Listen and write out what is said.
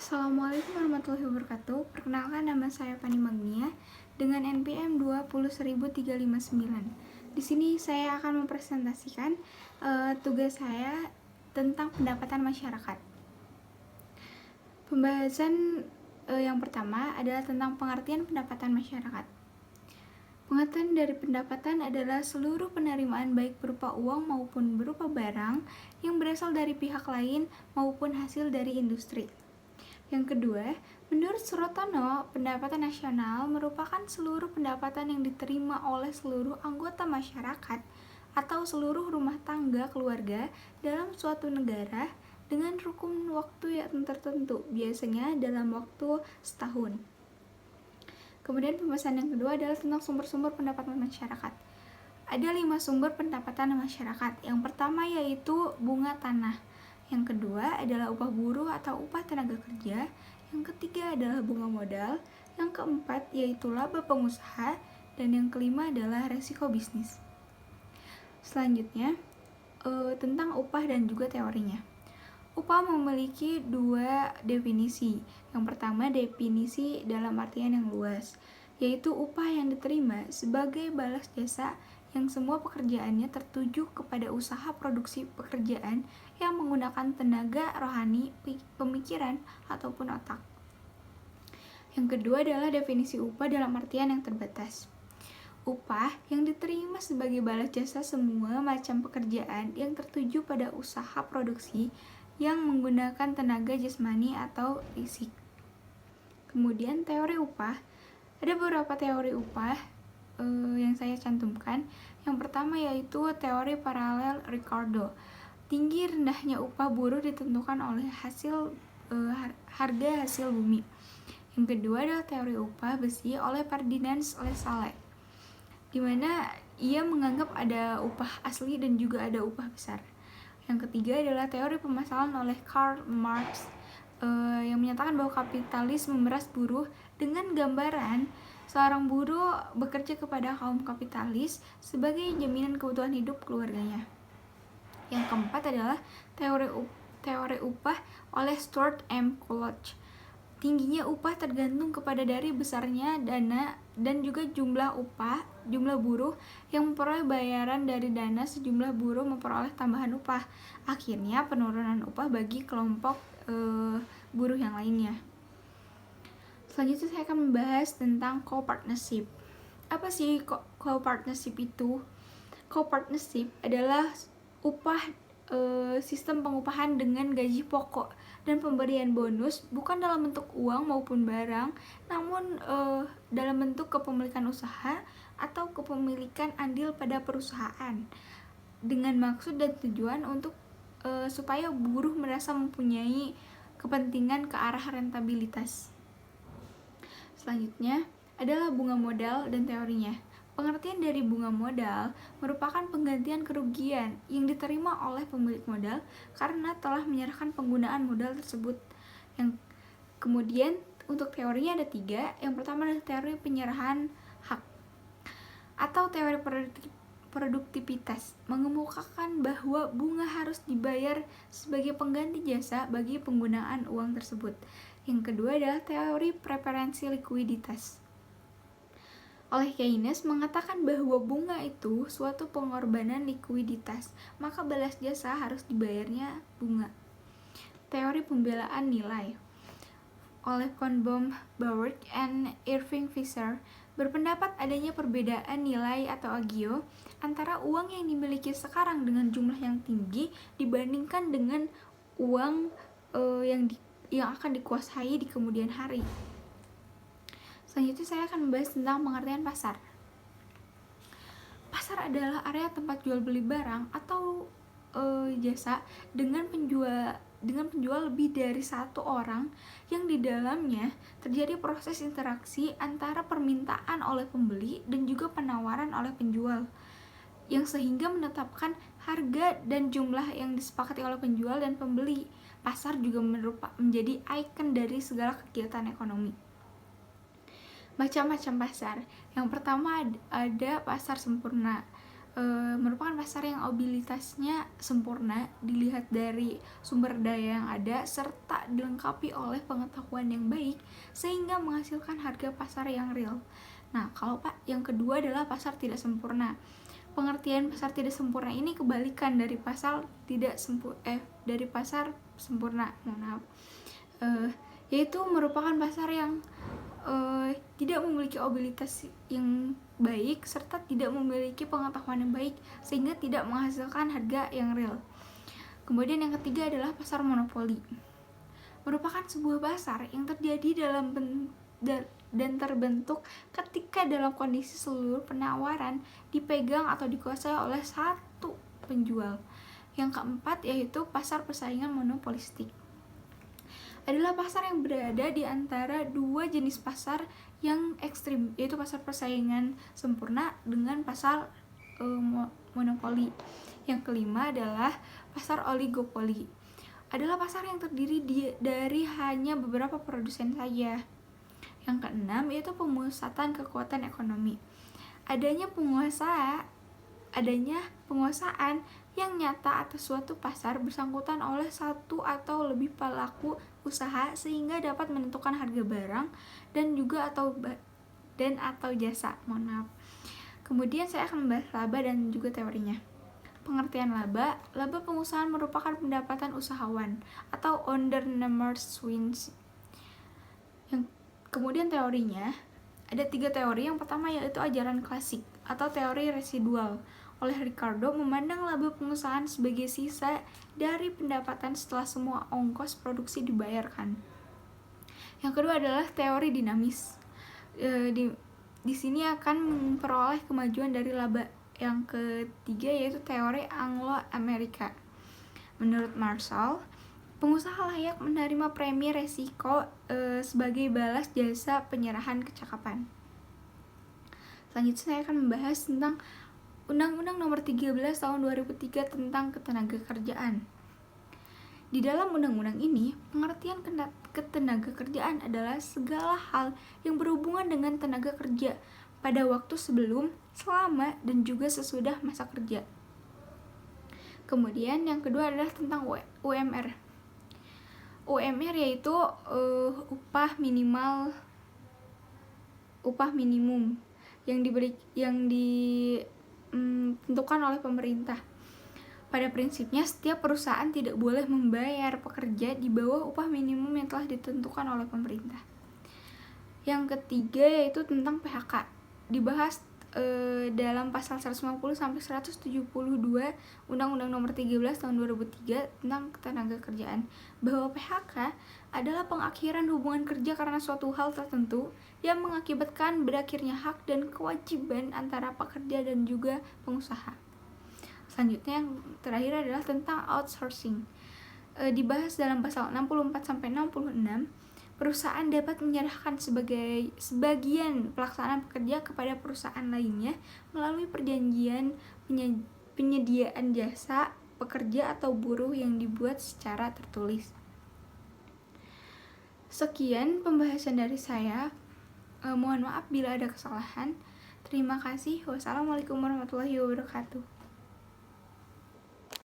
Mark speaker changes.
Speaker 1: Assalamualaikum warahmatullahi wabarakatuh. Perkenalkan, nama saya Fani Magnia dengan NPM 20359. Di sini saya akan mempresentasikan tugas saya tentang pendapatan masyarakat. Pembahasan yang pertama adalah tentang pengertian pendapatan masyarakat. Pengertian dari pendapatan adalah seluruh penerimaan baik berupa uang maupun berupa barang yang berasal dari pihak lain maupun hasil dari industri. Yang kedua, menurut Surotono, pendapatan nasional merupakan seluruh pendapatan yang diterima oleh seluruh anggota masyarakat atau seluruh rumah tangga keluarga dalam suatu negara dengan rukun waktu yang tertentu, biasanya dalam waktu setahun. Kemudian pembahasan yang kedua adalah tentang sumber-sumber pendapatan masyarakat. Ada 5 sumber pendapatan masyarakat. Yang pertama yaitu bunga tanah. Yang kedua adalah upah buruh atau upah tenaga kerja. Yang ketiga adalah bunga modal. Yang keempat yaitu laba pengusaha. Dan yang kelima adalah resiko bisnis. Selanjutnya, tentang upah dan juga teorinya. Upah memiliki 2 definisi. Yang pertama, definisi dalam artian yang luas, yaitu upah yang diterima sebagai balas jasa yang semua pekerjaannya tertuju kepada usaha produksi pekerjaan yang menggunakan tenaga rohani, pemikiran, ataupun otak. Yang kedua adalah definisi upah dalam artian yang terbatas. Upah yang diterima sebagai balas jasa semua macam pekerjaan yang tertuju pada usaha produksi yang menggunakan tenaga jasmani atau fisik. Kemudian teori upah. Ada beberapa teori upah yang saya cantumkan. Yang pertama yaitu teori paralel Ricardo. Tinggi rendahnya upah buruh ditentukan oleh harga hasil bumi. Yang kedua adalah teori upah besi oleh Ferdinand Lassalle, di mana ia menganggap ada upah asli dan juga ada upah besar. Yang ketiga adalah teori pemasaran oleh Karl Marx yang menyatakan bahwa kapitalis memeras buruh dengan gambaran seorang buruh bekerja kepada kaum kapitalis sebagai jaminan kebutuhan hidup keluarganya. Yang keempat adalah teori upah oleh Stuart M. Coolidge. Tingginya upah tergantung kepada dari besarnya dana dan juga jumlah buruh yang memperoleh bayaran dari dana. Sejumlah buruh memperoleh tambahan upah. Akhirnya penurunan upah bagi kelompok buruh yang lainnya. Selanjutnya saya akan membahas tentang co-partnership. Apa sih co-partnership itu? Co-partnership adalah sistem pengupahan dengan gaji pokok dan pemberian bonus bukan dalam bentuk uang maupun barang, namun dalam bentuk kepemilikan usaha atau kepemilikan andil pada perusahaan, dengan maksud dan tujuan untuk supaya buruh merasa mempunyai kepentingan ke arah rentabilitas. Selanjutnya adalah bunga modal dan teorinya. Pengertian dari bunga modal merupakan penggantian kerugian yang diterima oleh pemilik modal karena telah menyerahkan penggunaan modal tersebut. Yang kemudian untuk teorinya ada 3. Yang pertama adalah teori penyerahan hak atau teori produktivitas, mengemukakan bahwa bunga harus dibayar sebagai pengganti jasa bagi penggunaan uang tersebut. Yang kedua adalah teori preferensi likuiditas oleh Keynes, mengatakan bahwa bunga itu suatu pengorbanan likuiditas, maka balas jasa harus dibayarnya bunga. Teori pembelaan nilai oleh von Baumgarten and Irving Fisher berpendapat adanya perbedaan nilai atau agio antara uang yang dimiliki sekarang dengan jumlah yang tinggi dibandingkan dengan uang yang akan dikuasai di kemudian hari. Selanjutnya saya akan membahas tentang pengertian pasar. Pasar adalah area tempat jual beli barang atau jasa dengan penjual lebih dari satu orang yang di dalamnya terjadi proses interaksi antara permintaan oleh pembeli dan juga penawaran oleh penjual, yang sehingga menetapkan harga dan jumlah yang disepakati oleh penjual dan pembeli. Pasar juga menjadi ikon dari segala kegiatan ekonomi. Macam-macam pasar. Yang pertama ada pasar sempurna. merupakan pasar yang mobilitasnya sempurna dilihat dari sumber daya yang ada serta dilengkapi oleh pengetahuan yang baik sehingga menghasilkan harga pasar yang real. Nah, kalau yang kedua adalah pasar tidak sempurna. Pengertian pasar tidak sempurna ini kebalikan dari pasar sempurna. Yaitu merupakan pasar yang tidak memiliki mobilitas yang baik serta tidak memiliki pengetahuan yang baik sehingga tidak menghasilkan harga yang real. Kemudian yang ketiga adalah pasar monopoli. Merupakan sebuah pasar yang terjadi dan terbentuk ketika dalam kondisi seluruh penawaran dipegang atau dikuasai oleh satu penjual. Yang keempat yaitu pasar persaingan monopolistik. Adalah pasar yang berada di antara dua jenis pasar yang ekstrim, yaitu pasar persaingan sempurna dengan pasar monopoli. Yang kelima adalah pasar oligopoli. Adalah pasar yang terdiri dari hanya beberapa produsen saja. Yang keenam yaitu pemusatan kekuatan ekonomi. Adanya penguasaan yang nyata atas suatu pasar bersangkutan oleh satu atau lebih pelaku usaha sehingga dapat menentukan harga barang dan atau jasa. Kemudian saya akan membahas laba dan juga teorinya. Pengertian laba pengusahaan merupakan pendapatan usahawan atau ondernemers wins. Kemudian teorinya, ada 3 teori. Yang pertama yaitu ajaran klasik atau teori residual. Oleh Ricardo memandang laba pengusahaan sebagai sisa dari pendapatan setelah semua ongkos produksi dibayarkan. Yang kedua adalah teori dinamis. Di sini akan memperoleh kemajuan dari laba. Yang ketiga yaitu teori Anglo-Amerika. Menurut Marshall, pengusaha layak menerima premi resiko sebagai balas jasa penyerahan kecakapan. Selanjutnya saya akan membahas tentang Undang-Undang Nomor 13 Tahun 2003 tentang Ketenagakerjaan. Di dalam undang-undang ini, pengertian ketenagakerjaan adalah segala hal yang berhubungan dengan tenaga kerja pada waktu sebelum, selama, dan juga sesudah masa kerja. Kemudian yang kedua adalah tentang UMR. UMR yaitu upah minimum yang ditentukan oleh pemerintah. Pada prinsipnya, setiap perusahaan tidak boleh membayar pekerja di bawah upah minimum yang telah ditentukan oleh pemerintah. Yang ketiga yaitu tentang PHK. Dibahas dalam pasal 150 sampai 172 Undang-Undang Nomor 13 Tahun 2003 tentang Ketenagakerjaan, bahwa PHK adalah pengakhiran hubungan kerja karena suatu hal tertentu yang mengakibatkan berakhirnya hak dan kewajiban antara pekerja dan juga pengusaha. Selanjutnya yang terakhir adalah tentang outsourcing. Dibahas dalam pasal 64 sampai 66. Perusahaan dapat menyerahkan sebagian pelaksanaan pekerja kepada perusahaan lainnya melalui perjanjian penyediaan jasa pekerja atau buruh yang dibuat secara tertulis. Sekian pembahasan dari saya. Mohon maaf bila ada kesalahan. Terima kasih. Wassalamualaikum warahmatullahi wabarakatuh.